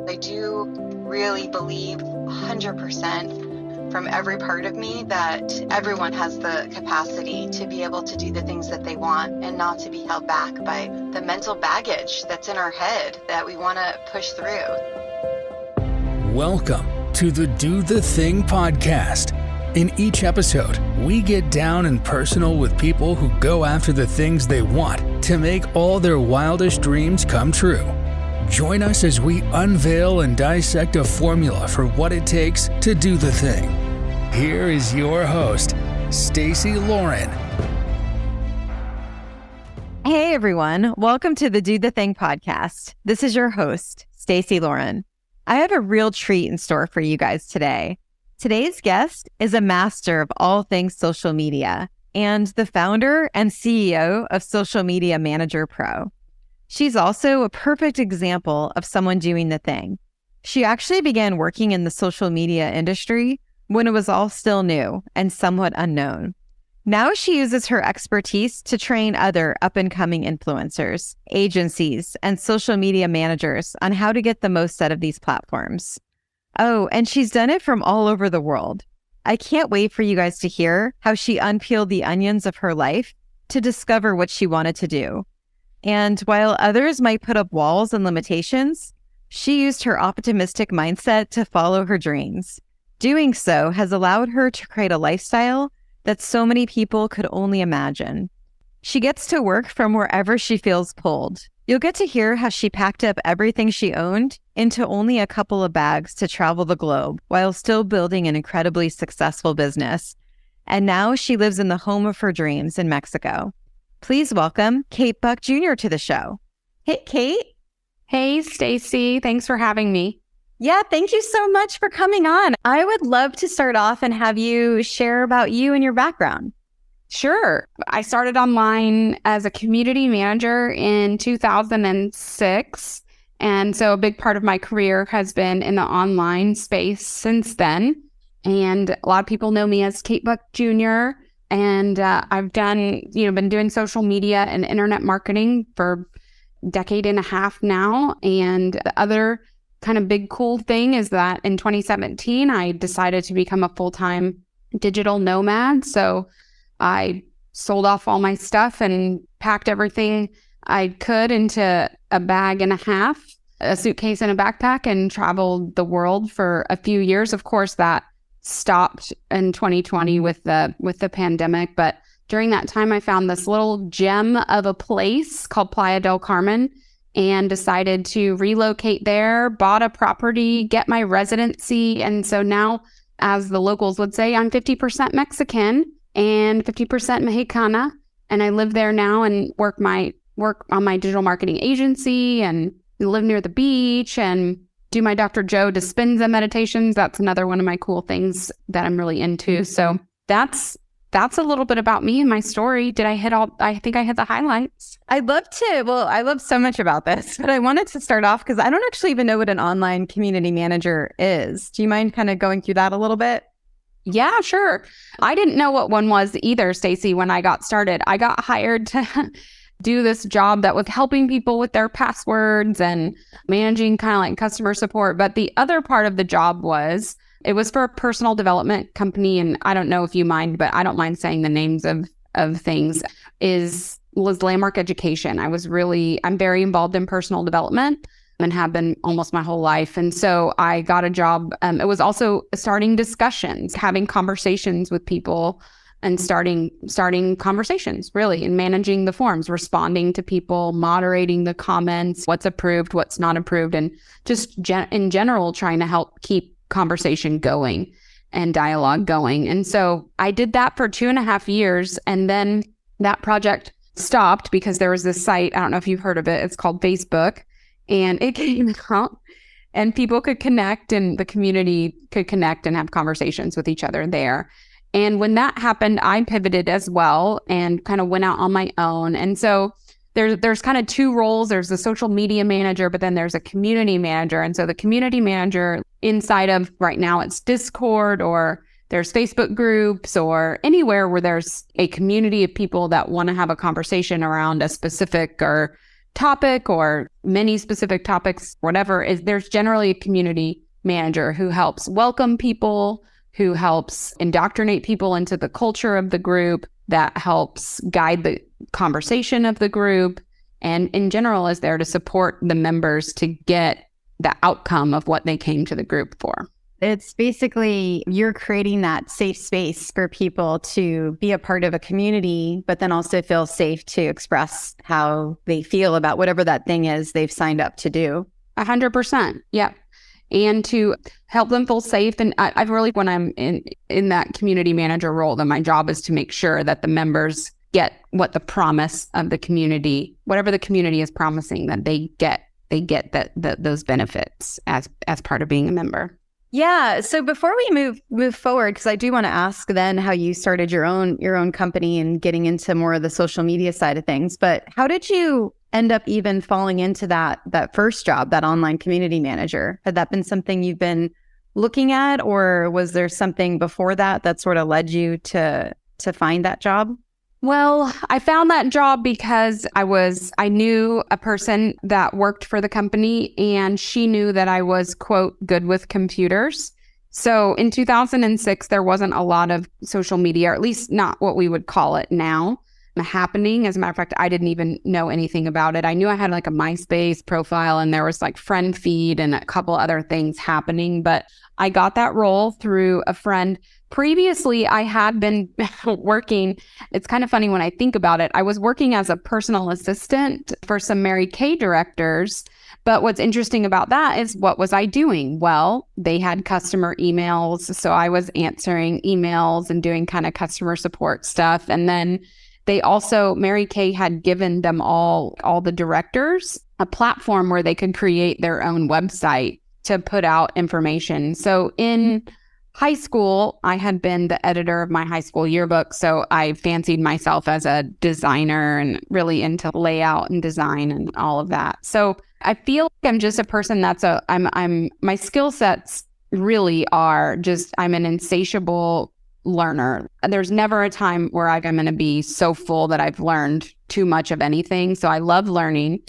I do really believe 100% from every part of me that everyone has the capacity to be able to do the things that they want and not to be held back by the mental baggage that's in our head that we want to push through. Welcome to the Do the Thing podcast. In each episode, we get down and personal with people who go after the things they want to make all their wildest dreams come true. Join us as we unveil and dissect a formula for what it takes to do the thing. Here is your host, Stacy Lauren. Hey everyone, welcome to the Do the Thing podcast. This is your host, Stacy Lauren. I have a real treat in store for you guys today. Today's guest is a master of all things social media and the founder and CEO of Social Media Manager Pro. She's also a perfect example of someone doing the thing. She actually began working in the social media industry when it was all still new and somewhat unknown. Now she uses her expertise to train other up-and-coming influencers, agencies, and social media managers on how to get the most out of these platforms. Oh, and she's done it from all over the world. I can't wait for you guys to hear how she unpeeled the onions of her life to discover what she wanted to do. And while others might put up walls and limitations, she used her optimistic mindset to follow her dreams. Doing so has allowed her to create a lifestyle that so many people could only imagine. She gets to work from wherever she feels pulled. You'll get to hear how she packed up everything she owned into only a couple of bags to travel the globe while still building an incredibly successful business. And now she lives in the home of her dreams in Mexico. Please welcome Kate Buck Jr. to the show. Hey, Kate. Hey, Stacy. Thanks for having me. Yeah, thank you so much for coming on. I would love to start off and have you share about you and your background. Sure. I started online as a community manager in 2006. And so a big part of my career has been in the online space since then. And a lot of people know me as Kate Buck Jr. And I've been doing social media and internet marketing for a decade and a half now. And the other kind of big cool thing is that in 2017, I decided to become a full-time digital nomad. So I sold off all my stuff and packed everything I could into a bag and a half, a suitcase and a backpack, and traveled the world for a few years. Of course, that stopped in 2020 with the pandemic. But during that time, I found this little gem of a place called Playa del Carmen and decided to relocate there, bought a property, get my residency. And so now, as the locals would say, I'm 50% Mexican and 50% Mexicana. And I live there now and work on my digital marketing agency and live near the beach and do my Dr. Joe Dispenza meditations. That's another one of my cool things that I'm really into. So that's a little bit about me and my story. I think I hit the highlights. I love so much about this, but I wanted to start off because I don't actually even know what an online community manager is. Do you mind kind of going through that a little bit? Yeah, sure. I didn't know what one was either, Stacy, when I got started. I got hired to do this job that was helping people with their passwords and managing kind of like customer support. But the other part of the job was, it was for a personal development company. And I don't know if you mind, but I don't mind saying the names of things, was Landmark Education. I'm very involved in personal development and have been almost my whole life. And so I got a job. It was also starting discussions, having conversations with people and starting conversations, really, and managing the forums, responding to people, moderating the comments, what's approved, what's not approved, and just in general, trying to help keep conversation going and dialogue going. And so I did that for 2.5 years. And then that project stopped because there was this site, I don't know if you've heard of it, it's called Facebook. And it came out and people could connect and the community could connect and have conversations with each other there. And when that happened, I pivoted as well and kind of went out on my own. And so there's kind of two roles. There's the social media manager, but then there's a community manager. And so the community manager inside of, right now it's Discord, or there's Facebook groups, or anywhere where there's a community of people that want to have a conversation around a specific or topic or many specific topics, whatever, is there's generally a community manager who helps welcome people, who helps indoctrinate people into the culture of the group, that helps guide the conversation of the group, and in general is there to support the members to get the outcome of what they came to the group for. It's basically you're creating that safe space for people to be a part of a community, but then also feel safe to express how they feel about whatever that thing is they've signed up to do. 100%. Yep. And to help them feel safe. And I've really, when I'm in that community manager role, then my job is to make sure that the members get what the promise of the community, whatever the community is promising, that they get those benefits as part of being a member. Yeah. So before we move forward, because I do want to ask then how you started your own company and getting into more of the social media side of things. But how did you end up even falling into that first job, that online community manager? Had that been something you've been looking at, or was there something before that sort of led you to find that job? Well, I found that job because I knew a person that worked for the company, and she knew that I was, quote, good with computers. So in 2006, there wasn't a lot of social media, or at least not what we would call it now, happening. As a matter of fact, I didn't even know anything about it. I knew I had like a MySpace profile, and there was like friend feed and a couple other things happening, but I got that role through a friend. Previously, I had been working. It's kind of funny when I think about it. I was working as a personal assistant for some Mary Kay directors. But what's interesting about that is, what was I doing? Well, they had customer emails. So I was answering emails and doing kind of customer support stuff. And then they also, Mary Kay had given them all the directors a platform where they could create their own website to put out information. So in high school, I had been the editor of my high school yearbook. So I fancied myself as a designer and really into layout and design and all of that. So I feel like I'm just a person my skill sets really are just, I'm an insatiable learner. There's never a time where I'm going to be so full that I've learned too much of anything. So I love learning,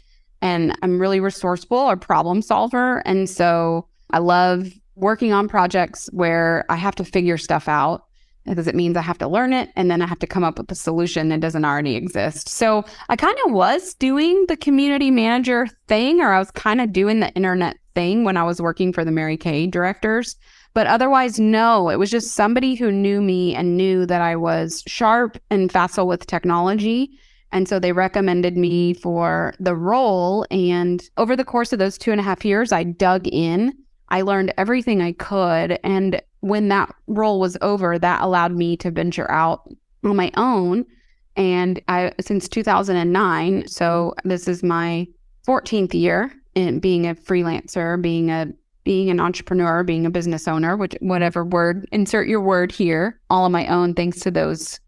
and I'm really resourceful, a problem solver. And so I love working on projects where I have to figure stuff out, because it means I have to learn it and then I have to come up with a solution that doesn't already exist. So I kind of was doing the community manager thing, or I was kind of doing the internet thing when I was working for the Mary Kay directors. But otherwise, no, it was just somebody who knew me and knew that I was sharp and facile with technology. And so they recommended me for the role. And over the course of those 2.5 years, I dug in. I learned everything I could. And when that role was over, that allowed me to venture out on my own. And since 2009, so this is my 14th year in being a freelancer, being an entrepreneur, being a business owner, whatever word, insert your word here, all on my own, thanks to those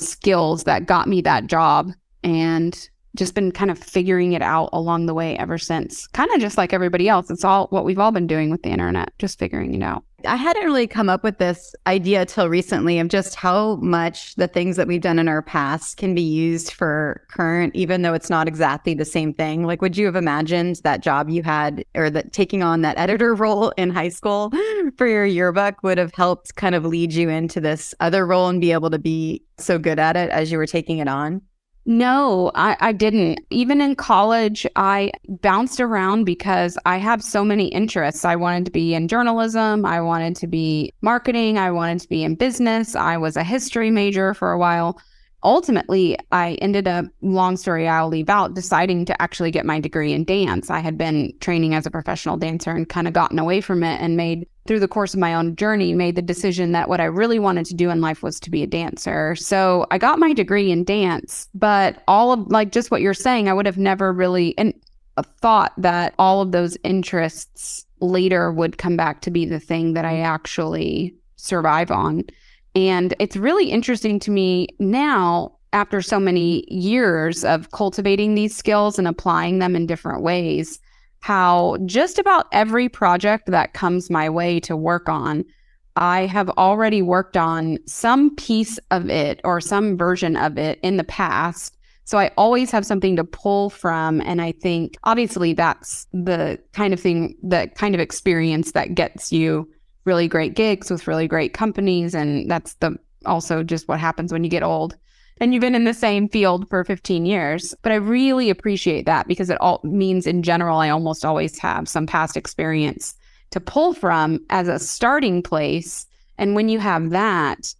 skills that got me that job, and just been kind of figuring it out along the way ever since. Kind of just like everybody else. It's all what we've all been doing with the internet, just figuring it out. I hadn't really come up with this idea till recently of just how much the things that we've done in our past can be used for current, even though it's not exactly the same thing. Like, would you have imagined that job you had, or that taking on that editor role in high school for your yearbook would have helped kind of lead you into this other role and be able to be so good at it as you were taking it on? No, I didn't. Even in college, I bounced around because I have so many interests. I wanted to be in journalism. I wanted to be marketing. I wanted to be in business. I was a history major for a while. Ultimately, I ended up, long story I'll leave out, deciding to actually get my degree in dance. I had been training as a professional dancer and kind of gotten away from it, and through the course of my own journey, made the decision that what I really wanted to do in life was to be a dancer. So I got my degree in dance, but all of, like, just what you're saying, I would have never really thought that all of those interests later would come back to be the thing that I actually survive on. And it's really interesting to me now, after so many years of cultivating these skills and applying them in different ways, how just about every project that comes my way to work on, I have already worked on some piece of it or some version of it in the past. So I always have something to pull from. And I think obviously that's the kind of experience that gets you really great gigs with really great companies. And that's also just what happens when you get old and you've been in the same field for 15 years. But I really appreciate that because it all means in general, I almost always have some past experience to pull from as a starting place. And when you have that,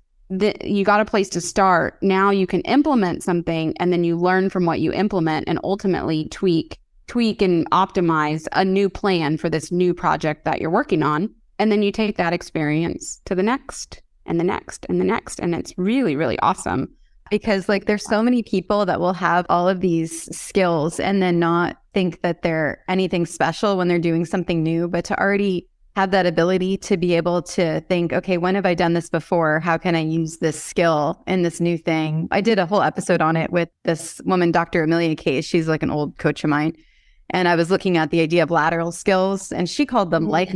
you got a place to start. Now you can implement something and then you learn from what you implement and ultimately tweak and optimize a new plan for this new project that you're working on. And then you take that experience to the next and the next and the next. And it's really, really awesome. Because like there's so many people that will have all of these skills and then not think that they're anything special when they're doing something new, but to already have that ability to be able to think, okay, when have I done this before? How can I use this skill in this new thing? I did a whole episode on it with this woman, Dr. Amelia Case. She's like an old coach of mine. And I was looking at the idea of lateral skills and she called them life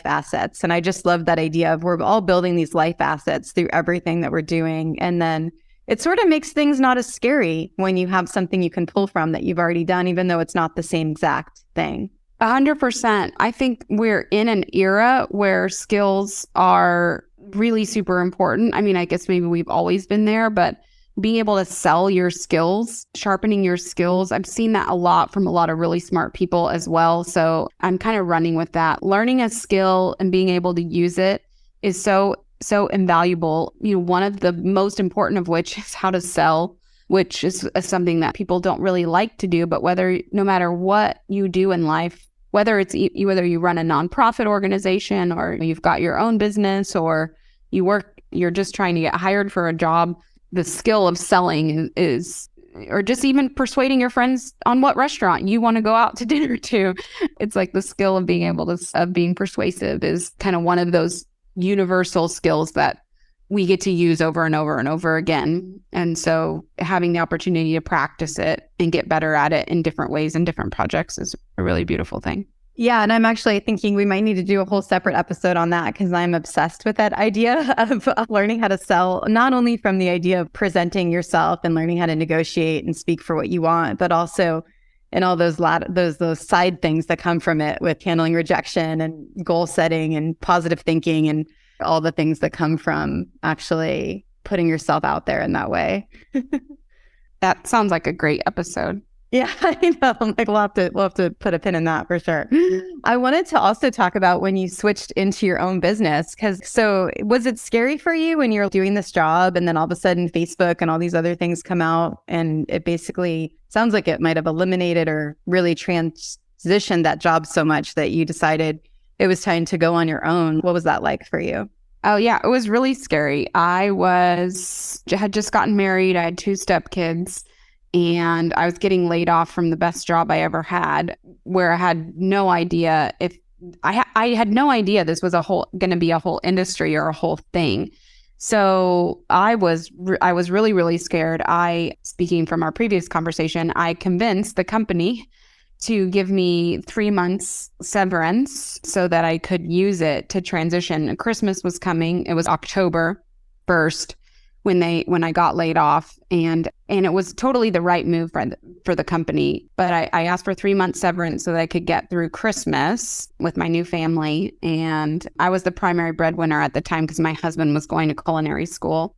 assets. And I just love that idea of we're all building these life assets through everything that we're doing. And then it sort of makes things not as scary when you have something you can pull from that you've already done, even though it's not the same exact thing. 100%. I think we're in an era where skills are really super important. I mean, I guess maybe we've always been there, but being able to sell your skills, sharpening your skills, I've seen that a lot from a lot of really smart people as well. So I'm kind of running with that. Learning a skill and being able to use it is so invaluable. You know, one of the most important of which is how to sell, which is something that people don't really like to do. But no matter what you do in life, whether whether you run a nonprofit organization or you've got your own business or you're just trying to get hired for a job, the skill of selling is, or just even persuading your friends on what restaurant you want to go out to dinner to. It's like the skill of being persuasive is kind of one of those universal skills that we get to use over and over and over again. And so having the opportunity to practice it and get better at it in different ways in different projects is a really beautiful thing. Yeah. And I'm actually thinking we might need to do a whole separate episode on that because I'm obsessed with that idea of learning how to sell, not only from the idea of presenting yourself and learning how to negotiate and speak for what you want, but also in all those side things that come from it with handling rejection and goal setting and positive thinking and all the things that come from actually putting yourself out there in that way. That sounds like a great episode. Yeah, I know. Like we'll have to put a pin in that for sure. I wanted to also talk about when you switched into your own business, so was it scary for you when you're doing this job and then all of a sudden Facebook and all these other things come out and it basically sounds like it might have eliminated or really transitioned that job so much that you decided it was time to go on your own. What was that like for you? Oh yeah, it was really scary. I had just gotten married. I had 2 stepkids. And I was getting laid off from the best job I ever had, where I had no idea if I had no idea this was going to be a whole industry or a whole thing. So I was really, really scared. Speaking from our previous conversation, I convinced the company to give me 3 months severance so that I could use it to transition. Christmas was coming. It was October 1st. When I got laid off, and it was totally the right move for the company. But I asked for 3 months severance so that I could get through Christmas with my new family. And I was the primary breadwinner at the time because my husband was going to culinary school.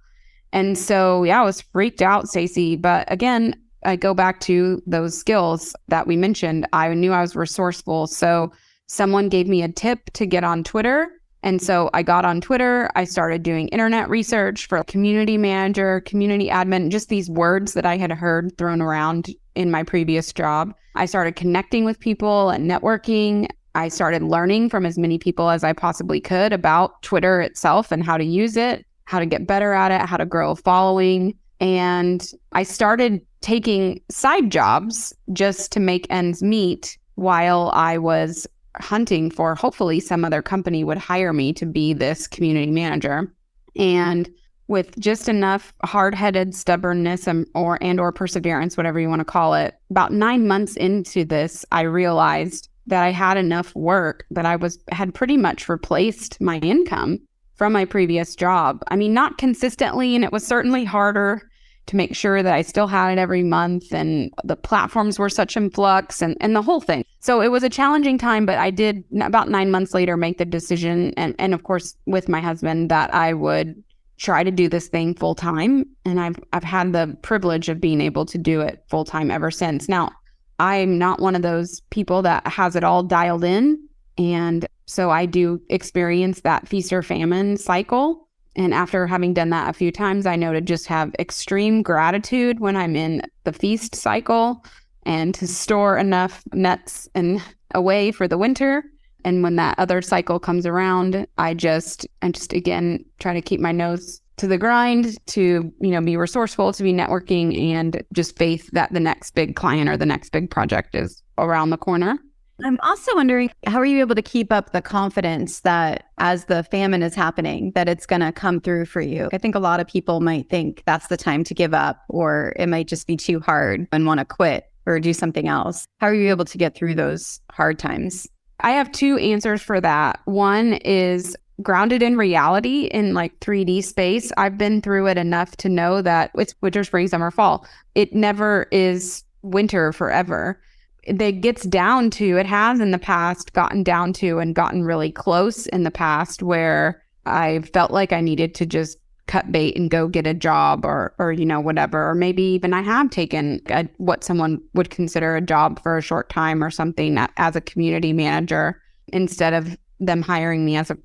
And so, yeah, I was freaked out, Stacey. But again, I go back to those skills that we mentioned. I knew I was resourceful. So someone gave me a tip to get on Twitter. And so I got on Twitter, I started doing internet research for community manager, community admin, just these words that I had heard thrown around in my previous job. I started connecting with people and networking. I started learning from as many people as I possibly could about Twitter itself and how to use it, how to get better at it, how to grow a following. And I started taking side jobs just to make ends meet while I was hunting for hopefully some other company would hire me to be this community manager. And with just enough hard-headed stubbornness or perseverance, whatever you want to call it, about 9 months into this, I realized that I had enough work that had pretty much replaced my income from my previous job. I mean, not consistently, and it was certainly harder to make sure that I still had it every month, and the platforms were such in flux and the whole thing. So it was a challenging time, but I did about 9 months later make the decision, and of course with my husband, that I would try to do this thing full time. And I've had the privilege of being able to do it full time ever since. Now, I'm not one of those people that has it all dialed in. And so I do experience that feast or famine cycle. And after having done that a few times, I know to just have extreme gratitude when I'm in the feast cycle and to store enough nuts and away for the winter. And when that other cycle comes around, I just again try to keep my nose to the grind, to, be resourceful, to be networking, and just faith that the next big client or the next big project is around the corner. I'm also wondering, how are you able to keep up the confidence that as the famine is happening, that it's going to come through for you? I think a lot of people might think that's the time to give up, or it might just be too hard and want to quit or do something else. How are you able to get through those hard times? I have two answers for that. One is grounded in reality, in like 3D space. I've been through it enough to know that it's winter, spring, summer, fall. It never is winter forever. It has in the past gotten down to and gotten really close in the past where I felt like I needed to just cut bait and go get a job or whatever. Or maybe even I have taken what someone would consider a job for a short time or something as a community manager instead of them hiring me as a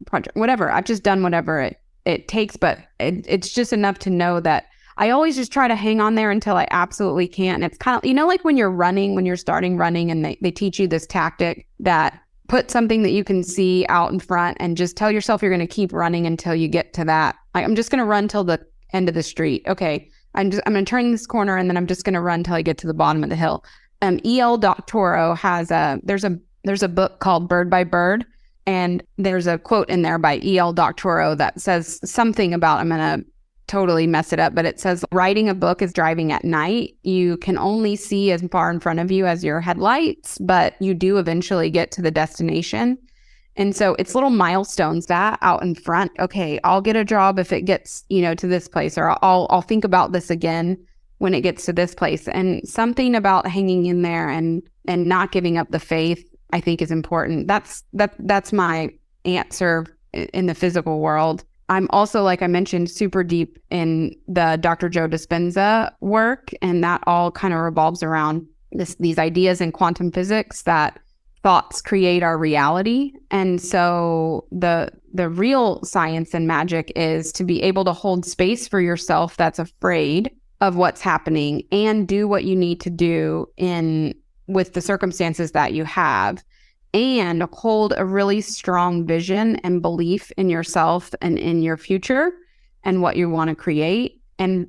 project, whatever. I've just done whatever it takes, but it's just enough to know that I always just try to hang on there until I absolutely can't. And it's kind of, like when you're starting running and they teach you this tactic that put something that you can see out in front and just tell yourself you're going to keep running until you get to that. Like, I'm just going to run till the end of the street. Okay, I'm going to turn this corner and then I'm just going to run till I get to the bottom of the hill. E.L. Doctorow has there's a book called Bird by Bird, and there's a quote in there by E.L. Doctorow that says something about, I'm going to totally mess it up, but it says, writing a book is driving at night. You can only see as far in front of you as your headlights, but you do eventually get to the destination. And so it's little milestones that out in front. Okay, I'll get a job if it gets, to this place, or I'll think about this again when it gets to this place. And something about hanging in there and not giving up the faith, I think, is important. That's my answer in the physical world. I'm also, like I mentioned, super deep in the Dr. Joe Dispenza work, and that all kind of revolves around these ideas in quantum physics that thoughts create our reality. And so the real science and magic is to be able to hold space for yourself that's afraid of what's happening and do what you need to do with the circumstances that you have, and hold a really strong vision and belief in yourself and in your future and what you want to create, and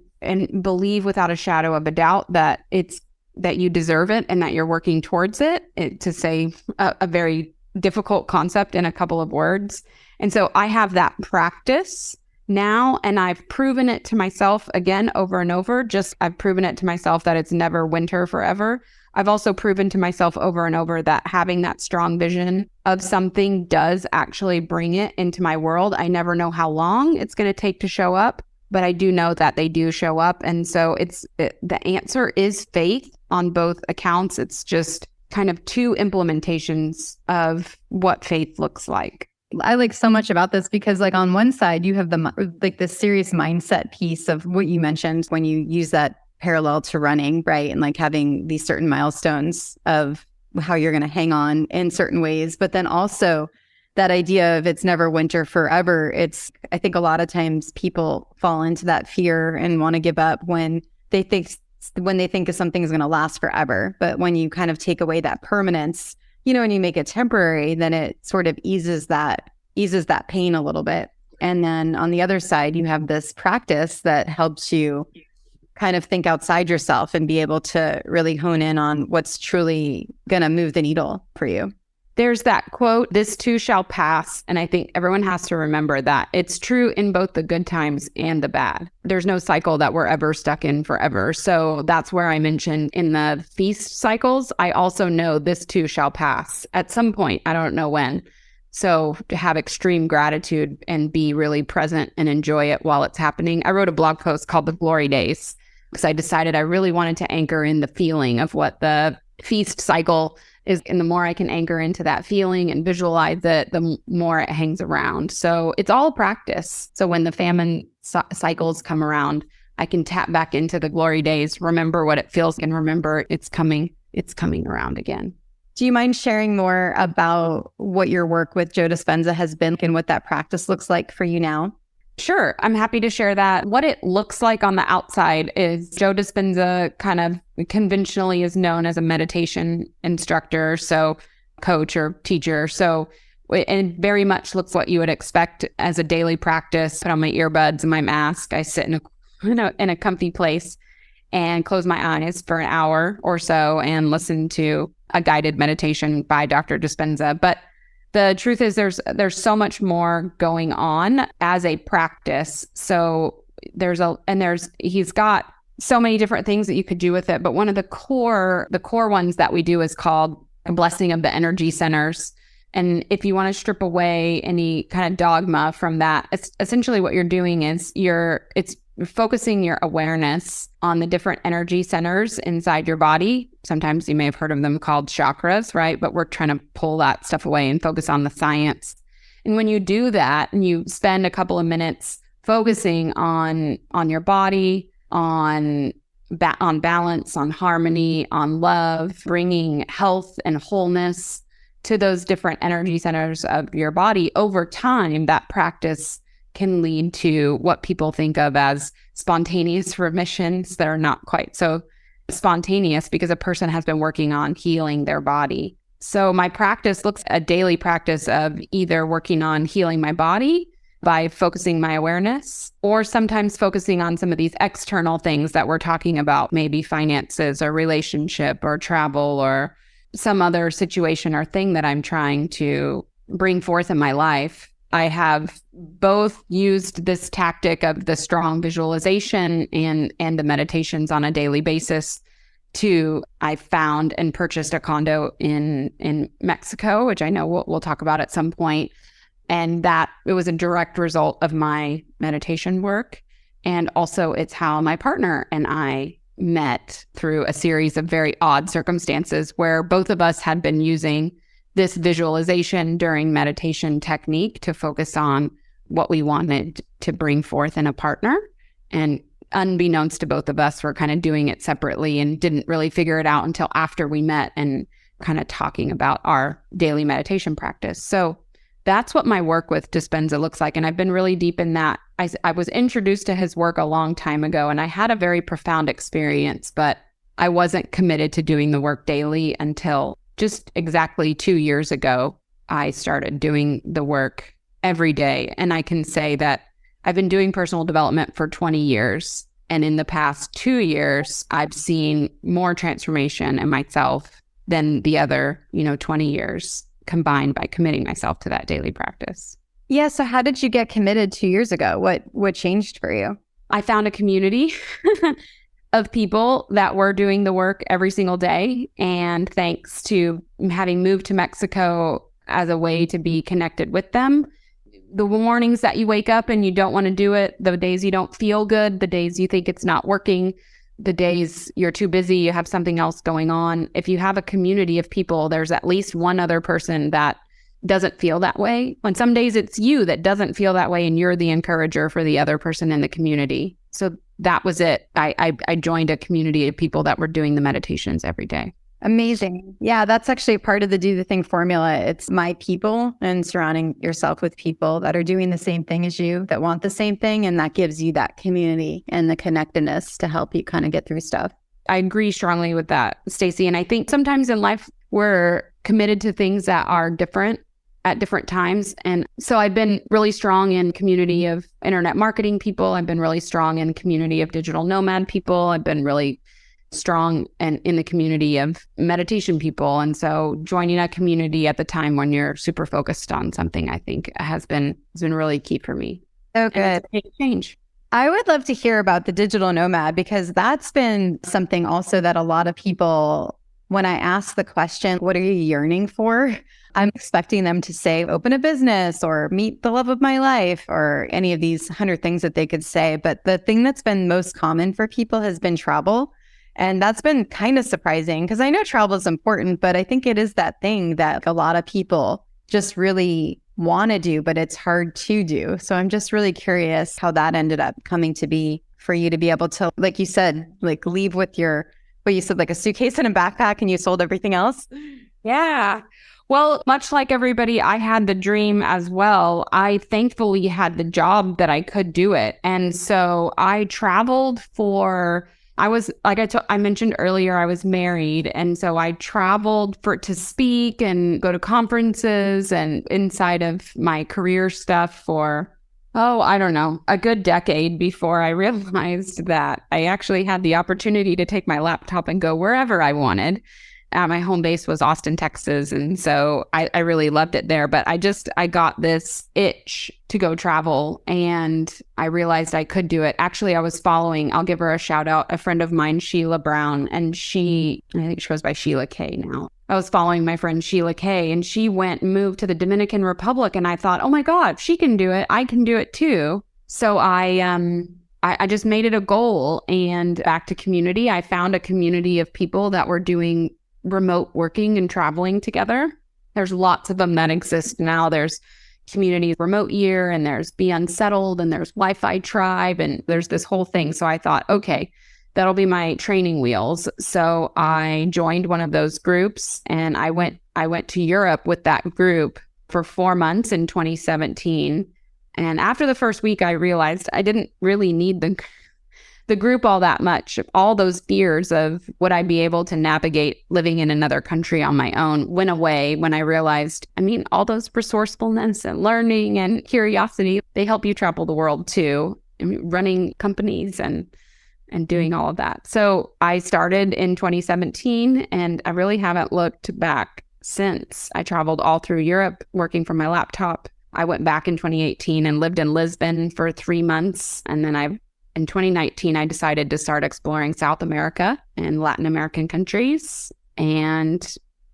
believe without a shadow of a doubt that you deserve it and that you're working towards it, to say a very difficult concept in a couple of words. And so I have that practice now, and I've proven it to myself again over and over. I've proven it to myself that it's never winter forever. I've also proven to myself over and over that having that strong vision of something does actually bring it into my world. I never know how long it's going to take to show up, but I do know that they do show up. And so the answer is faith on both accounts. It's just kind of two implementations of what faith looks like. I like so much about this because, like, on one side, you have the serious mindset piece of what you mentioned when you use that parallel to running, right? And like having these certain milestones of how you're going to hang on in certain ways. But then also that idea of it's never winter forever. I think a lot of times people fall into that fear and want to give up when they think something is going to last forever. But when you kind of take away that permanence, and you make it temporary, then it sort of eases that pain a little bit. And then on the other side, you have this practice that helps you kind of think outside yourself and be able to really hone in on what's truly going to move the needle for you. There's that quote, "This too shall pass." And I think everyone has to remember that it's true in both the good times and the bad. There's no cycle that we're ever stuck in forever. So that's where I mentioned in the feast cycles, I also know this too shall pass at some point. I don't know when, So to have extreme gratitude and be really present and enjoy it while it's happening. I wrote a blog post called The Glory Days because I decided I really wanted to anchor in the feeling of what the feast cycle is. And the more I can anchor into that feeling and visualize it, the more it hangs around. So it's all practice. So when the famine cycles come around, I can tap back into the glory days, remember what it feels, and remember it's coming around again. Do you mind sharing more about what your work with Joe Dispenza has been and what that practice looks like for you now? Sure. I'm happy to share that. What it looks like on the outside is Joe Dispenza kind of conventionally is known as a meditation instructor, so coach or teacher. So it very much looks what you would expect as a daily practice. Put on my earbuds and my mask. I sit in a comfy place and close my eyes for an hour or so and listen to a guided meditation by Dr. Dispenza. But the truth is there's so much more going on as a practice. So he's got so many different things that you could do with it. But one of the core ones that we do is called a blessing of the energy centers. And if you want to strip away any kind of dogma from that, it's essentially what you're doing is it's focusing your awareness on the different energy centers inside your body. Sometimes you may have heard of them called chakras, right? But we're trying to pull that stuff away and focus on the science. And when you do that and you spend a couple of minutes focusing on your body, on balance, on harmony, on love, bringing health and wholeness to those different energy centers of your body, over time, that practice can lead to what people think of as spontaneous remissions that are not quite so spontaneous because a person has been working on healing their body. So my practice looks a daily practice of either working on healing my body by focusing my awareness, or sometimes focusing on some of these external things that we're talking about, maybe finances or relationship or travel or some other situation or thing that I'm trying to bring forth in my life. I have both used this tactic of the strong visualization and the meditations on a daily basis. I found and purchased a condo in Mexico, which I know we'll talk about at some point. And that it was a direct result of my meditation work. And also it's how my partner and I met through a series of very odd circumstances where both of us had been using this visualization during meditation technique to focus on what we wanted to bring forth in a partner. And unbeknownst to both of us, we're kind of doing it separately and didn't really figure it out until after we met and kind of talking about our daily meditation practice. So that's what my work with Dispenza looks like. And I've been really deep in that. I was introduced to his work a long time ago, and I had a very profound experience, but I wasn't committed to doing the work daily until just exactly 2 years ago. I started doing the work every day. And I can say that I've been doing personal development for 20 years. And in the past 2 years, I've seen more transformation in myself than the other, 20 years combined by committing myself to that daily practice. Yeah. So how did you get committed 2 years ago? What changed for you? I found a community of people that were doing the work every single day. And thanks to having moved to Mexico as a way to be connected with them, the mornings that you wake up and you don't want to do it, the days you don't feel good, the days you think it's not working, the days you're too busy, you have something else going on. If you have a community of people, there's at least one other person that doesn't feel that way. On some days it's you that doesn't feel that way and you're the encourager for the other person in the community. So that was it. I joined a community of people that were doing the meditations every day. Amazing. Yeah, that's actually part of the Do the Thing formula. It's my people and surrounding yourself with people that are doing the same thing as you, that want the same thing. And that gives you that community and the connectedness to help you kind of get through stuff. I agree strongly with that, Stacey. And I think sometimes in life, we're committed to things that are different at different times. And so I've been really strong in community of internet marketing people. I've been really strong in community of digital nomad people. I've been really strong and in the community of meditation people. And so joining a community at the time when you're super focused on something, I think has been really key for me. Oh, good. Change. I would love to hear about the digital nomad, because that's been something also that a lot of people when I ask the question, what are you yearning for? I'm expecting them to say, open a business or meet the love of my life or any of these 100 things that they could say. But the thing that's been most common for people has been travel. And that's been kind of surprising because I know travel is important, but I think it is that thing that a lot of people just really want to do, but it's hard to do. So I'm just really curious how that ended up coming to be for you to be able to, like you said, like leave with your, what you said, like a suitcase and a backpack and you sold everything else. Yeah. Well, much like everybody, I had the dream as well. I thankfully had the job that I could do it. And so I traveled for, I was, like I mentioned earlier, I was married. And so I traveled to speak and go to conferences and inside of my career stuff for, I don't know, a good decade before I realized that I actually had the opportunity to take my laptop and go wherever I wanted. My home base was Austin, Texas. And so I really loved it there. But I got this itch to go travel and I realized I could do it. Actually, I was following, I'll give her a shout out, a friend of mine, Sheila Brown, and I think she goes by Sheila K now. I was following my friend Sheila K and she moved to the Dominican Republic. And I thought, oh my God, if she can do it, I can do it too. So I just made it a goal. And back to community, I found a community of people that were doing remote working and traveling together. There's lots of them that exist now. There's Community Remote Year and there's Be Unsettled and there's Wi-Fi Tribe and there's this whole thing. So I thought, okay, that'll be my training wheels. So I joined one of those groups and I went to Europe with that group for 4 months in 2017. And after the first week, I realized I didn't really need the group all that much. All those fears of would I be able to navigate living in another country on my own went away when I realized, all those resourcefulness and learning and curiosity, they help you travel the world too. Running companies and doing all of that. So I started in 2017 and I really haven't looked back since. I traveled all through Europe working from my laptop. I went back in 2018 and lived in Lisbon for 3 months. And then in 2019, I decided to start exploring South America and Latin American countries. And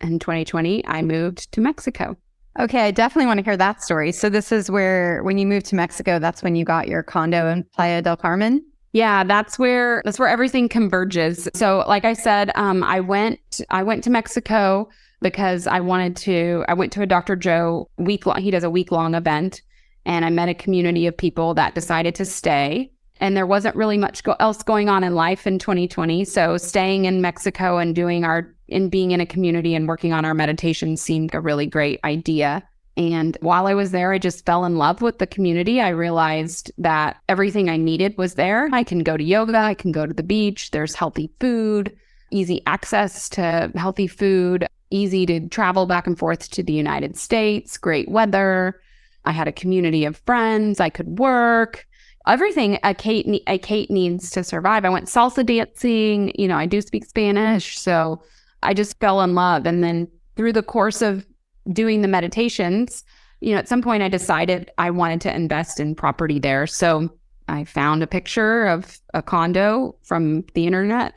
in 2020, I moved to Mexico. Okay, I definitely want to hear that story. So this is when you moved to Mexico, that's when you got your condo in Playa del Carmen? Yeah, that's where everything converges. So like I said, I went to Mexico because I went to a Dr. Joe week-long, he does a week-long event, and I met a community of people that decided to stay. And there wasn't really much else going on in life in 2020. So staying in Mexico and being in a community and working on our meditation seemed a really great idea. And while I was there, I just fell in love with the community. I realized that everything I needed was there. I can go to yoga, I can go to the beach, there's healthy food, easy access to healthy food, easy to travel back and forth to the United States, great weather. I had a community of friends, I could work. Everything a Kate needs to survive. I went salsa dancing. I do speak Spanish. So I just fell in love. And then through the course of doing the meditations, at some point I decided I wanted to invest in property there. So I found a picture of a condo from the internet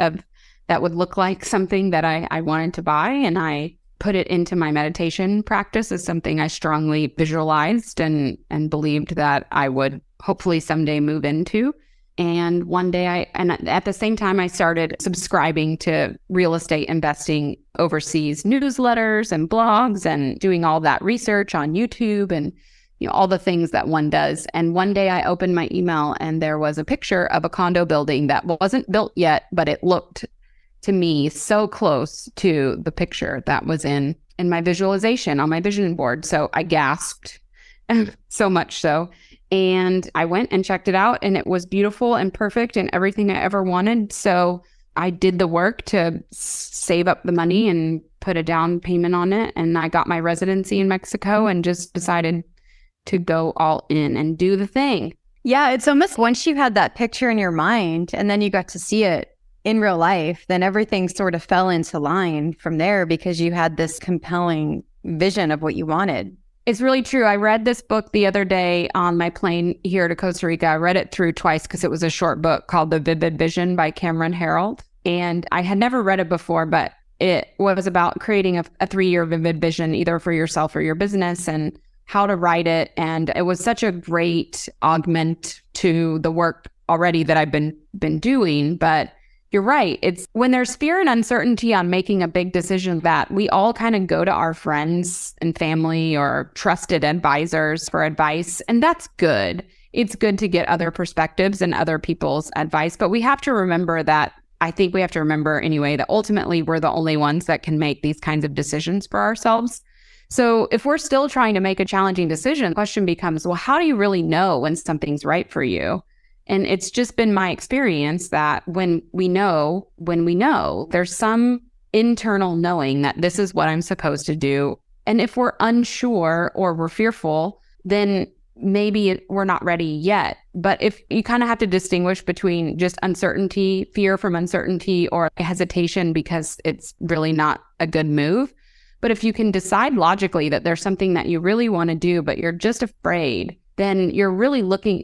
that would look like something that I wanted to buy. And I put it into my meditation practice as something I strongly visualized and believed that I would hopefully someday move into. And one day at the same time, I started subscribing to real estate investing overseas newsletters and blogs and doing all that research on YouTube and all the things that one does. And one day I opened my email and there was a picture of a condo building that wasn't built yet, but it looked to me so close to the picture that was in my visualization on my vision board. So I gasped, so much so. And I went and checked it out and it was beautiful and perfect and everything I ever wanted. So I did the work to save up the money and put a down payment on it. And I got my residency in Mexico and just decided to go all in and do the thing. Yeah, it's almost once you had that picture in your mind and then you got to see it in real life, then everything sort of fell into line from there because you had this compelling vision of what you wanted. It's really true. I read this book the other day on my plane here to Costa Rica. I read it through twice because it was a short book called The Vivid Vision by Cameron Herold. And I had never read it before, but it was about creating a 3-year vivid vision, either for yourself or your business, and how to write it. And it was such a great augment to the work already that I've been doing. But you're right. It's when there's fear and uncertainty on making a big decision that we all kind of go to our friends and family or trusted advisors for advice. And that's good. It's good to get other perspectives and other people's advice. But we have to remember that, I think we have to remember anyway, that ultimately we're the only ones that can make these kinds of decisions for ourselves. So if we're still trying to make a challenging decision, the question becomes, well, how do you really know when something's right for you? And it's just been my experience that when we know, there's some internal knowing that this is what I'm supposed to do. And if we're unsure or we're fearful, then maybe we're not ready yet. But if you kind of have to distinguish between just uncertainty, fear from uncertainty, or hesitation because it's really not a good move. But if you can decide logically that there's something that you really want to do, but you're just afraid, then you're really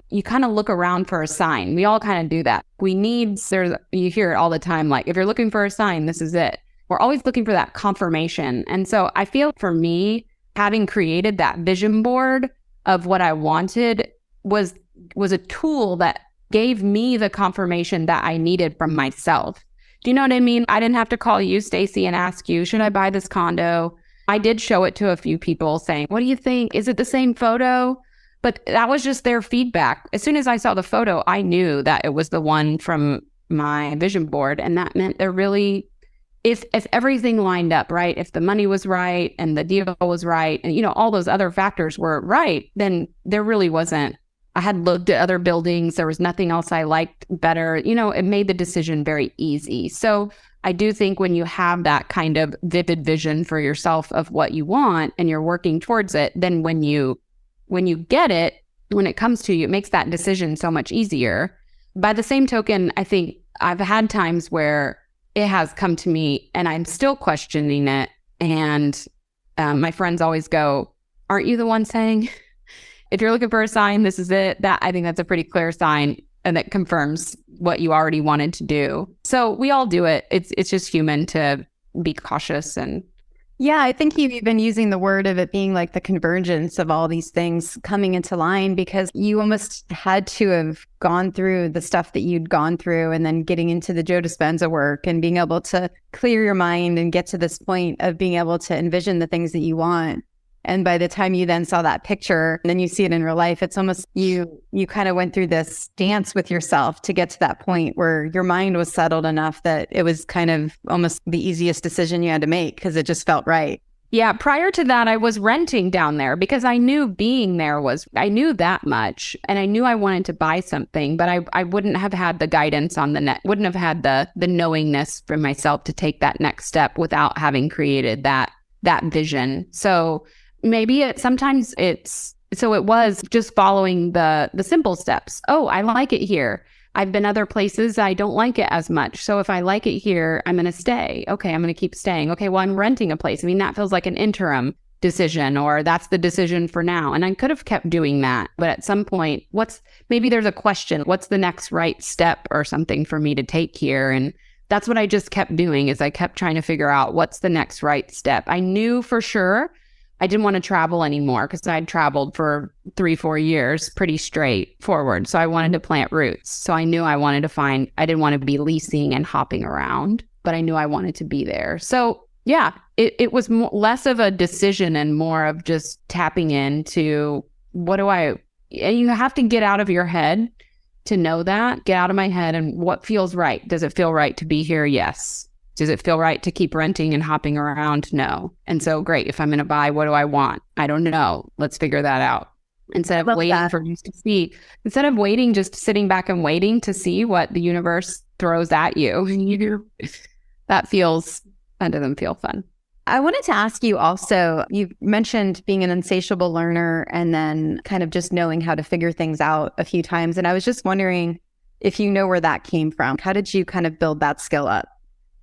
you kind of look around for a sign. We all kind of do that. You hear it all the time, like, if you're looking for a sign, this is it. We're always looking for that confirmation. And so I feel for me, having created that vision board of what I wanted was a tool that gave me the confirmation that I needed from myself. Do you know what I mean? I didn't have to call you, Stacy, and ask you, should I buy this condo? I did show it to a few people saying, what do you think? Is it the same photo? But that was just their feedback. As soon as I saw the photo, I knew that it was the one from my vision board. And that meant they're really, if everything lined up, right? If the money was right and the deal was right, and all those other factors were right, then there really wasn't. I had looked at other buildings. There was nothing else I liked better. It made the decision very easy. So I do think when you have that kind of vivid vision for yourself of what you want and you're working towards it, then when you get it, when it comes to you, it makes that decision so much easier. By the same token, I think I've had times where it has come to me and I'm still questioning it. And my friends always go, aren't you the one saying, if you're looking for a sign, this is it? I think that's a pretty clear sign, and that confirms what you already wanted to do. So we all do it. It's just human to be cautious. And yeah, I think you've been using the word of it being like the convergence of all these things coming into line, because you almost had to have gone through the stuff that you'd gone through and then getting into the Joe Dispenza work and being able to clear your mind and get to this point of being able to envision the things that you want. And by the time you then saw that picture and then you see it in real life, it's almost you kind of went through this dance with yourself to get to that point where your mind was settled enough that it was kind of almost the easiest decision you had to make because it just felt right. Yeah, prior to that, I was renting down there because I knew being there I knew that much, and I knew I wanted to buy something, but I wouldn't have had the guidance on the net, wouldn't have had the knowingness for myself to take that next step without having created that vision. So maybe it was just following the simple steps. Oh, I like it here. I've been other places. I don't like it as much. So if I like it here, I'm going to stay. Okay, I'm going to keep staying. Okay, well, I'm renting a place. I mean, that feels like an interim decision, or that's the decision for now. And I could have kept doing that. But at some point, maybe there's a question, what's the next right step or something for me to take here? And that's what I just kept doing, is I kept trying to figure out what's the next right step. I knew for sure I didn't want to travel anymore because I'd traveled for 3-4 years pretty straightforward. So I wanted to plant roots. So I knew I didn't want to be leasing and hopping around, but I knew I wanted to be there. So yeah, it was less of a decision and more of just tapping into and you have to get out of your head to know that. Get out of my head and what feels right. Does it feel right to be here? Yes. Does it feel right to keep renting and hopping around? No. And so great. If I'm going to buy, what do I want? I don't know. Let's figure that out. Instead of waiting, just sitting back and waiting to see what the universe throws at you. That doesn't feel fun. I wanted to ask you also, you mentioned being an insatiable learner and then kind of just knowing how to figure things out a few times. And I was just wondering if you know where that came from. How did you kind of build that skill up?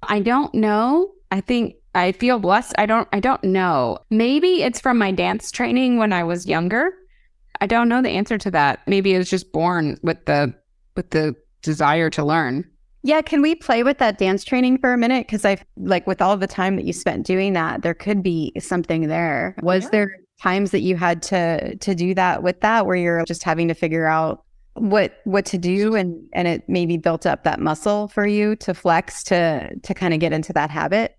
I don't know. I think I feel blessed. I don't know. Maybe it's from my dance training when I was younger. I don't know the answer to that. Maybe it was just born with the desire to learn. Yeah, can we play with that dance training for a minute? Because I like with all the time that you spent doing that, there could be something there. Was there times that you had to do that with that, where you're just having to figure out what to do, and it maybe built up that muscle for you to flex to kind of get into that habit?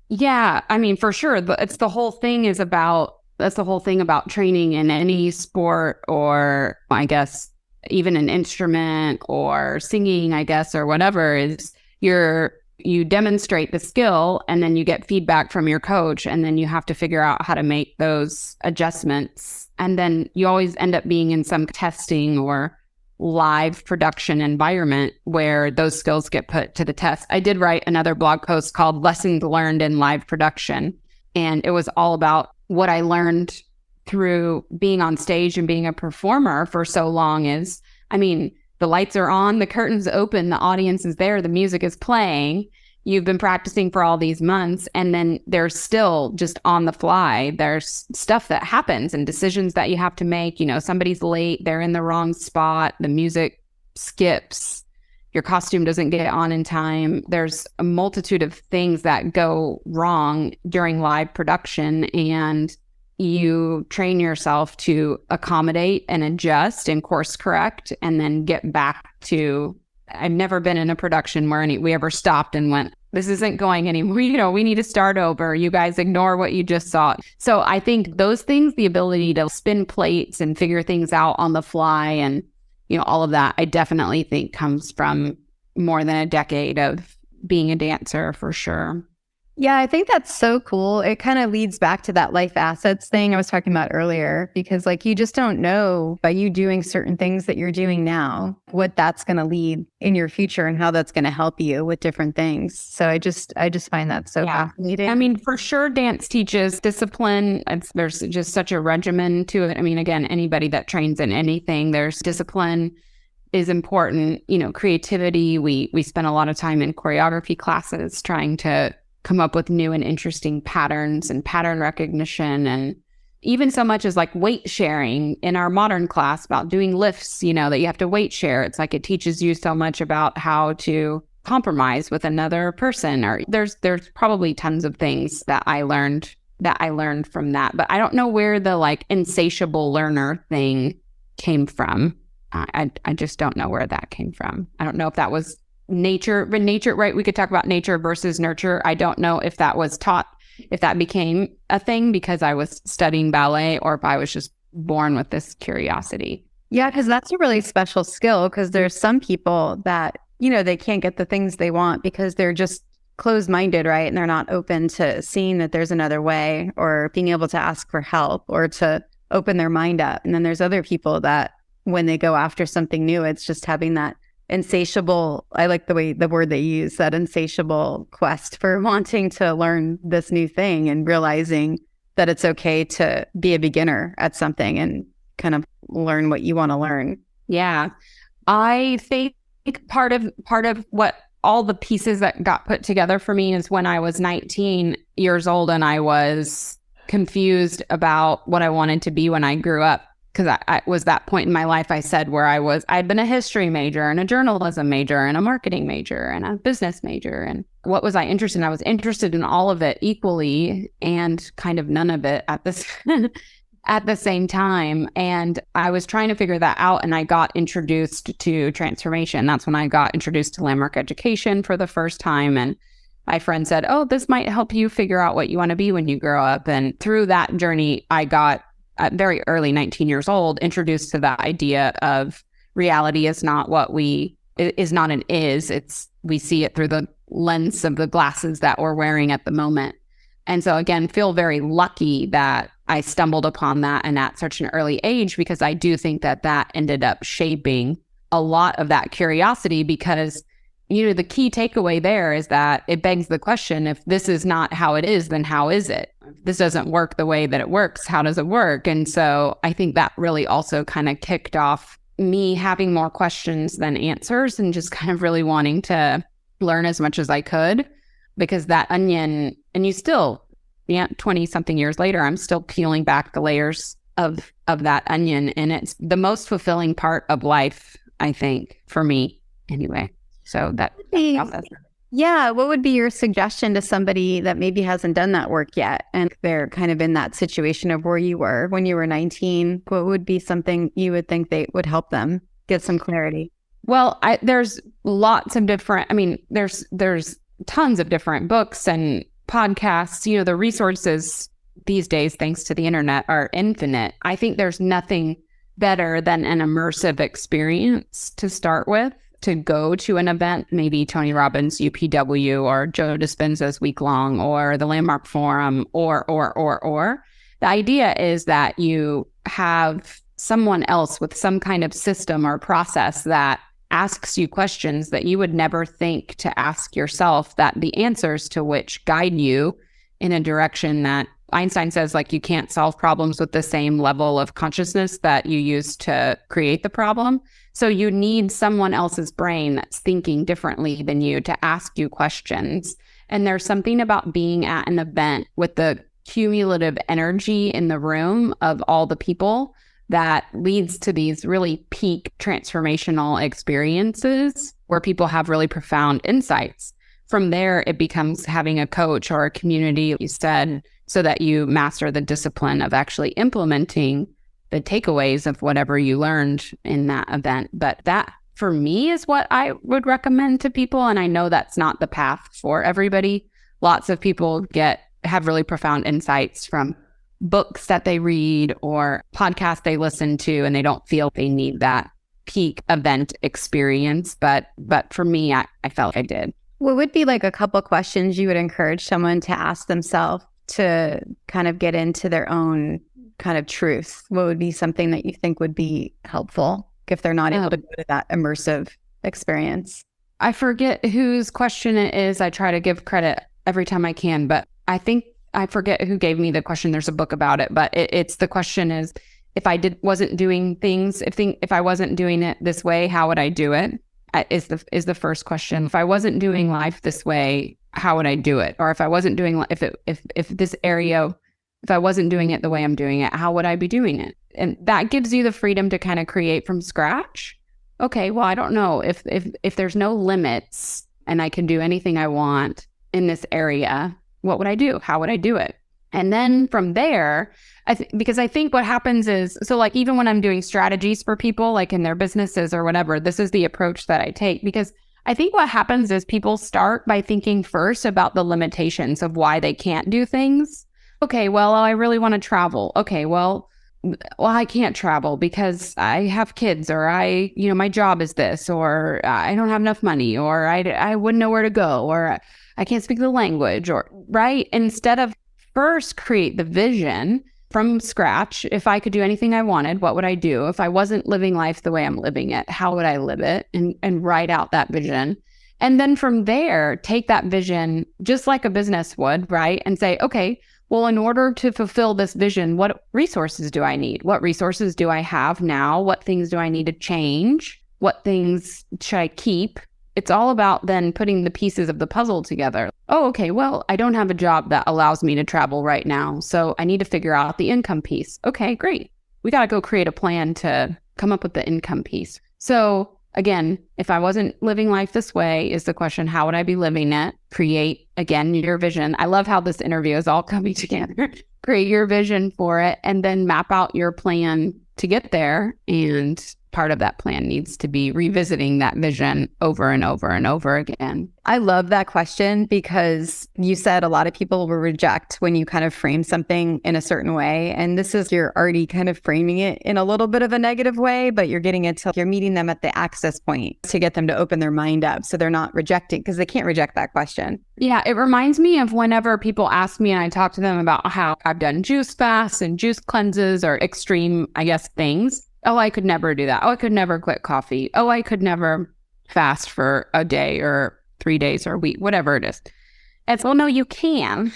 Yeah, I mean, for sure. That's the whole thing about training in any sport, or I guess even an instrument or singing, I guess, or whatever, is you demonstrate the skill and then you get feedback from your coach, and then you have to figure out how to make those adjustments. And then you always end up being in some testing or live production environment where those skills get put to the test. I did write another blog post called Lessons Learned in Live Production, and it was all about what I learned through being on stage and being a performer for so long. Is, I mean, the lights are on, the curtains open, the audience is there, the music is playing. You've been practicing for all these months, and then there's still just on the fly, there's stuff that happens and decisions that you have to make. You know, somebody's late, they're in the wrong spot, the music skips, your costume doesn't get on in time. There's a multitude of things that go wrong during live production, and you train yourself to accommodate and adjust and course correct, and then get back to, I've never been in a production where we ever stopped and went, this isn't going anymore. You know, we need to start over. You guys ignore what you just saw. So I think those things, the ability to spin plates and figure things out on the fly, and, you know, all of that, I definitely think comes from more than a decade of being a dancer, for sure. Yeah, I think that's so cool. It kind of leads back to that life assets thing I was talking about earlier, because like you just don't know by you doing certain things that you're doing now, what that's going to lead in your future and how that's going to help you with different things. So I just find that so fascinating. I mean, for sure, dance teaches discipline. There's just such a regimen to it. I mean, again, anybody that trains in anything, there's discipline is important. You know, creativity. We spend a lot of time in choreography classes trying to come up with new and interesting patterns and pattern recognition, and even so much as like weight sharing in our modern class about doing lifts, you know, that you have to weight share. It's like it teaches you so much about how to compromise with another person, or there's probably tons of things that I learned from that. But I don't know where the like insatiable learner thing came from. I just don't know where that came from. I don't know if that was nature, right? We could talk about nature versus nurture. I don't know if that was taught, if that became a thing because I was studying ballet, or if I was just born with this curiosity. Yeah, because that's a really special skill, because there's some people that, you know, they can't get the things they want because they're just closed-minded, right? And they're not open to seeing that there's another way, or being able to ask for help, or to open their mind up. And then there's other people that when they go after something new, it's just having that insatiable, I like the word they use, that insatiable quest for wanting to learn this new thing, and realizing that it's okay to be a beginner at something and kind of learn what you want to learn. Yeah. I think part of what all the pieces that got put together for me is when I was 19 years old and I was confused about what I wanted to be when I grew up. Because I was that point in my life, I said, where I'd been a history major and a journalism major and a marketing major and a business major. And what was I interested in? I was interested in all of it equally, and kind of none of it at the same time. And I was trying to figure that out, and I got introduced to transformation. That's when I got introduced to Landmark Education for the first time. And my friend said, oh, this might help you figure out what you want to be when you grow up. And through that journey, I got, at very early 19 years old, introduced to the idea of reality is not an it's, we see it through the lens of the glasses that we're wearing at the moment. And so again, feel very lucky that I stumbled upon that and at such an early age, because I do think that ended up shaping a lot of that curiosity, because, you know, the key takeaway there is that it begs the question, if this is not how it is, then how is it? If this doesn't work the way that it works, how does it work? And so I think that really also kind of kicked off me having more questions than answers, and just kind of really wanting to learn as much as I could, because that onion, and you still, 20 something years later, I'm still peeling back the layers of that onion. And it's the most fulfilling part of life, I think, for me anyway. So that process. Yeah. What would be your suggestion to somebody that maybe hasn't done that work yet and they're kind of in that situation of where you were when you were 19? What would be something you would think they would help them get some clarity? Well, there's lots of different, there's tons of different books and podcasts. The resources these days, thanks to the internet, are infinite. I think there's nothing better than an immersive experience to start with, to go to an event, maybe Tony Robbins, UPW, or Joe Dispenza's week long, or the Landmark Forum, or. The idea is that you have someone else with some kind of system or process that asks you questions that you would never think to ask yourself, that the answers to which guide you in a direction that Einstein says, like, you can't solve problems with the same level of consciousness that you use to create the problem. So you need someone else's brain that's thinking differently than you to ask you questions. And there's something about being at an event with the cumulative energy in the room of all the people that leads to these really peak transformational experiences where people have really profound insights. From there, it becomes having a coach or a community, you said, so that you master the discipline of actually implementing the takeaways of whatever you learned in that event. But that, for me, is what I would recommend to people. And I know that's not the path for everybody. Lots of people have really profound insights from books that they read or podcasts they listen to, and they don't feel they need that peak event experience. But for me, I felt I did. What would be like a couple questions you would encourage someone to ask themselves to kind of get into their own kind of truth? What would be something that you think would be helpful if they're not able to go to that immersive experience? I forget whose question it is. I try to give credit every time I can, but I think I forget who gave me the question. There's a book about it, but it's the question is, if I wasn't doing things, if I wasn't doing it this way, how would I do it? Is the first question. If I wasn't doing life this way, how would I do it? Or if I wasn't doing, if this area, if I wasn't doing it the way I'm doing it, how would I be doing it? And that gives you the freedom to kind of create from scratch. Okay, well, I don't know if there's no limits and I can do anything I want in this area, what would I do? How would I do it? And then from there, because I think what happens is, so like even when I'm doing strategies for people, like in their businesses or whatever, this is the approach that I take, because I think what happens is people start by thinking first about the limitations of why they can't do things. Okay, well, I really want to travel. Okay, well, I can't travel because I have kids, or my job is this, or I don't have enough money, or I wouldn't know where to go, or I can't speak the language, or right? Instead of first create the vision from scratch. If I could do anything I wanted, what would I do? If I wasn't living life the way I'm living it, how would I live it? And write out that vision. And then from there, take that vision just like a business would, right? And say, okay, well, in order to fulfill this vision, what resources do I need? What resources do I have now? What things do I need to change? What things should I keep? It's all about then putting the pieces of the puzzle together. Oh, okay, well, I don't have a job that allows me to travel right now, so I need to figure out the income piece. Okay, great. We got to go create a plan to come up with the income piece. So again, if I wasn't living life this way, is the question, how would I be living it? Create, again, your vision. I love how this interview is all coming together. Create your vision for it, and then map out your plan to get there. And part of that plan needs to be revisiting that vision over and over and over again. I love that question, because you said a lot of people will reject when you kind of frame something in a certain way. And this is, you're already kind of framing it in a little bit of a negative way, but you're getting it till you're meeting them at the access point to get them to open their mind up. So they're not rejecting, because they can't reject that question. Yeah, it reminds me of whenever people ask me and I talk to them about how I've done juice fasts and juice cleanses or extreme, I guess, things. Oh, I could never do that. Oh, I could never quit coffee. Oh, I could never fast for a day or 3 days or a week, whatever it is. It's, well, no, you can.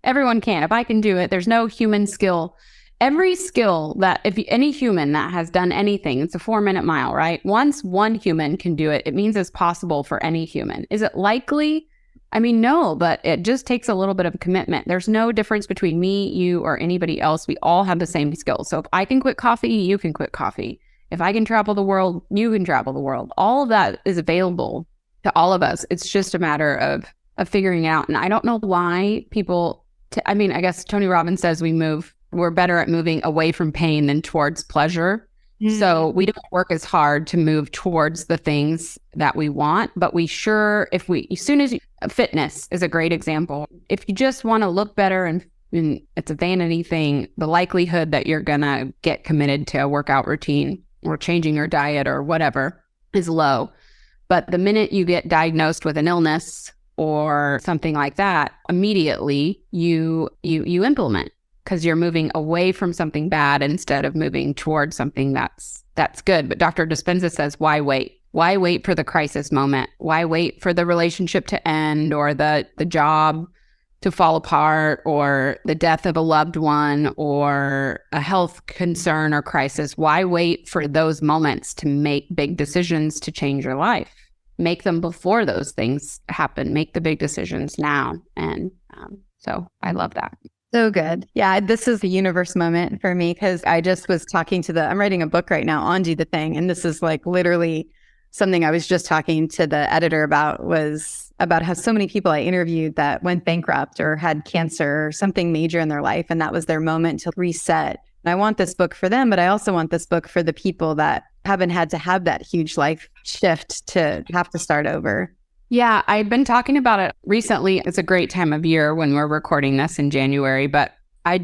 Everyone can. If I can do it, there's no human skill. Every skill that, any human that has done anything, it's a 4-minute mile, right? Once one human can do it, it means it's possible for any human. Is it likely? I mean, no, but it just takes a little bit of commitment. There's no difference between me, you, or anybody else. We all have the same skills. So if I can quit coffee, you can quit coffee. If I can travel the world, you can travel the world. All of that is available to all of us. It's just a matter of figuring out. And I don't know why people, I guess Tony Robbins says we're better at moving away from pain than towards pleasure. Mm-hmm. So we don't work as hard to move towards the things that we want, but fitness is a great example. If you just want to look better and it's a vanity thing, the likelihood that you're going to get committed to a workout routine or changing your diet or whatever is low. But the minute you get diagnosed with an illness or something like that, immediately you implement, because you're moving away from something bad instead of moving towards something that's good. But Dr. Dispenza says, why wait? Why wait for the crisis moment? Why wait for the relationship to end or the job to fall apart or the death of a loved one or a health concern or crisis? Why wait for those moments to make big decisions to change your life? Make them before those things happen. Make the big decisions now. And so I love that. So good. Yeah, this is a universe moment for me, because I just was talking I'm writing a book right now on Do the Thing. And this is like literally something I was just talking to the editor about, was about how so many people I interviewed that went bankrupt or had cancer or something major in their life. And that was their moment to reset. And I want this book for them, but I also want this book for the people that haven't had to have that huge life shift to have to start over. Yeah, I've been talking about it recently. It's a great time of year when we're recording this in January, but I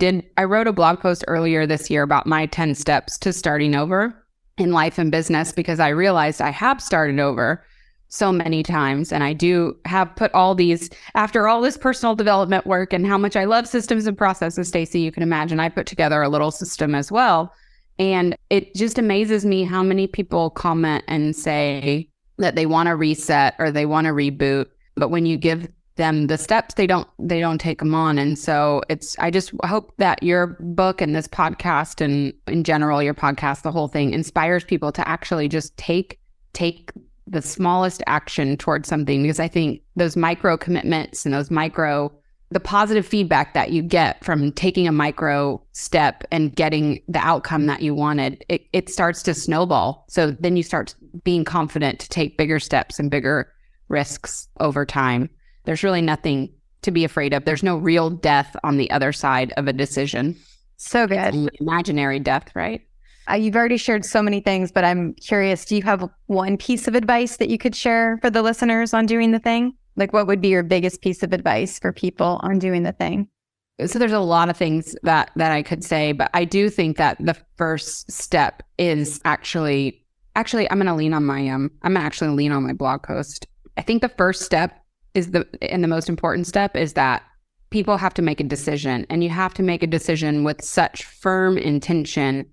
wrote a blog post earlier this year about my 10 steps to starting over in life and business, because I realized I have started over so many times. And I do have put all these, after all this personal development work and how much I love systems and processes, Stacey, you can imagine I put together a little system as well. And it just amazes me how many people comment and say that they want to reset or they want to reboot, but when you give them the steps, they don't take them on. And so I just hope that your book and this podcast and in general, your podcast, the whole thing inspires people to actually just take the smallest action towards something, because I think those micro commitments and the positive feedback that you get from taking a micro step and getting the outcome that you wanted, it starts to snowball. So then you start being confident to take bigger steps and bigger risks over time. There's really nothing to be afraid of. There's no real death on the other side of a decision. So good. It's imaginary death, right? You've already shared so many things, but I'm curious, do you have one piece of advice that you could share for the listeners on doing the thing? Like, what would be your biggest piece of advice for people on doing the thing? So there's a lot of things that I could say, but I do think that the first step is actually I'm going to lean on my blog post. I think the first step and the most important step is that people have to make a decision, and you have to make a decision with such firm intention.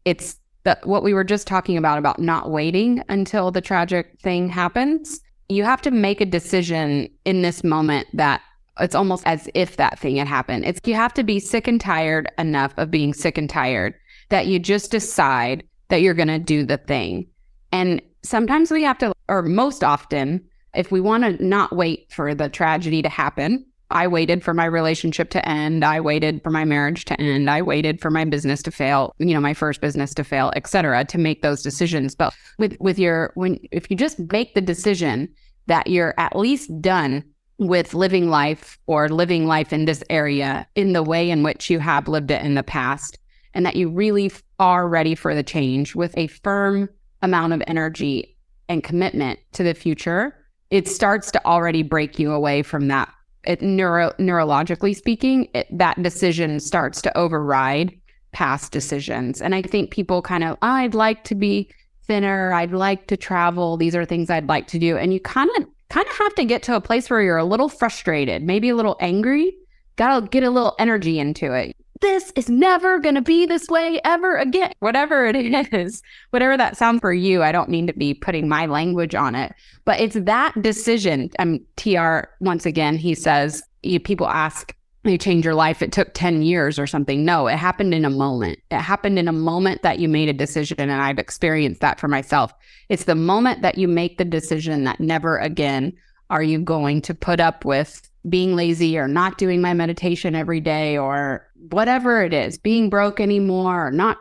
It's what we were just talking about not waiting until the tragic thing happens. You have to make a decision in this moment that it's almost as if that thing had happened. You have to be sick and tired enough of being sick and tired that you just decide that you're going to do the thing. And sometimes we have to, or most often, if we want to not wait for the tragedy to happen, I waited for my relationship to end. I waited for my marriage to end. I waited for my business to fail, my first business to fail, et cetera, to make those decisions. But if you just make the decision that you're at least done with living life in this area in the way in which you have lived it in the past, and that you really are ready for the change with a firm amount of energy and commitment to the future, it starts to already break you away from that. Neurologically speaking, that decision starts to override past decisions. And I think people I'd like to be thinner, I'd like to travel, these are things I'd like to do. And you kind of have to get to a place where you're a little frustrated, maybe a little angry, gotta get a little energy into it. This is never going to be this way ever again. Whatever it is, whatever that sounds for you, I don't need to be putting my language on it. But it's that decision. TR, once again, he says, people ask, you change your life, it took 10 years or something. No, it happened in a moment. It happened in a moment that you made a decision, and I've experienced that for myself. It's the moment that you make the decision that never again are you going to put up with being lazy or not doing my meditation every day or whatever it is, being broke anymore, or not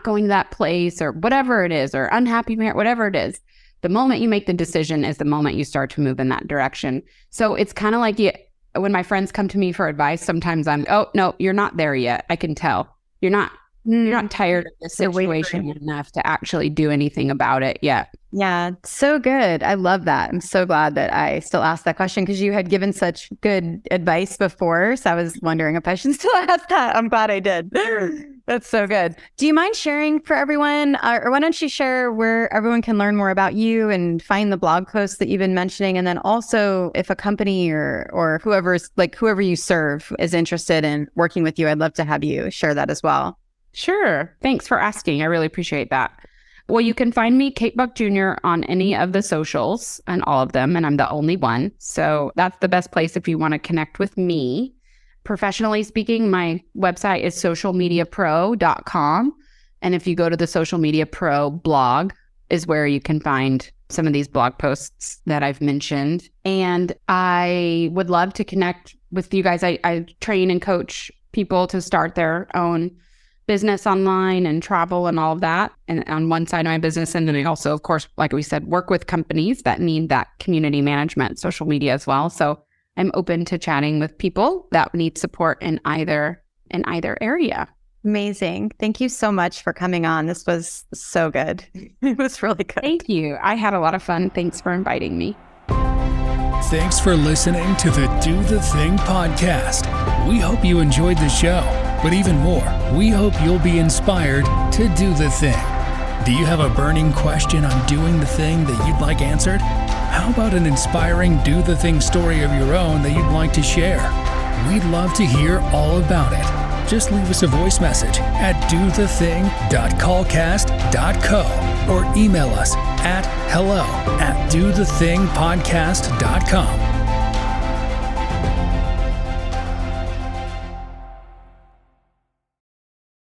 going to that place or whatever it is, or unhappy marriage, whatever it is, the moment you make the decision is the moment you start to move in that direction. So it's kind of like when my friends come to me for advice, sometimes I'm, oh, no, you're not there yet. I can tell. You're not tired of the situation enough to actually do anything about it yet. Yeah, so good. I love that. I'm so glad that I still asked that question because you had given such good advice before. So I was wondering if I should still ask that. I'm glad I did. That's so good. Do you mind sharing for everyone, or why don't you share where everyone can learn more about you and find the blog posts that you've been mentioning? And then also if a company or whoever you serve is interested in working with you, I'd love to have you share that as well. Sure. Thanks for asking. I really appreciate that. Well, you can find me, Kate Buck Jr., on any of the socials and all of them, and I'm the only one. So that's the best place if you want to connect with me. Professionally speaking, my website is socialmediapro.com. And if you go to the Social Media Pro blog is where you can find some of these blog posts that I've mentioned. And I would love to connect with you guys. I train and coach people to start their own business online and travel and all of that. And on one side of my business. And then I also, of course, like we said, work with companies that need that community management, social media as well. So I'm open to chatting with people that need support in either area. Amazing. Thank you so much for coming on. This was so good. It was really good. Thank you. I had a lot of fun. Thanks for inviting me. Thanks for listening to the Do the Thing podcast. We hope you enjoyed the show, but even more, we hope you'll be inspired to do the thing. Do you have a burning question on doing the thing that you'd like answered? How about an inspiring do the thing story of your own that you'd like to share? We'd love to hear all about it. Just leave us a voice message at dothething.callcast.co or email us at hello@dothethingpodcast.com.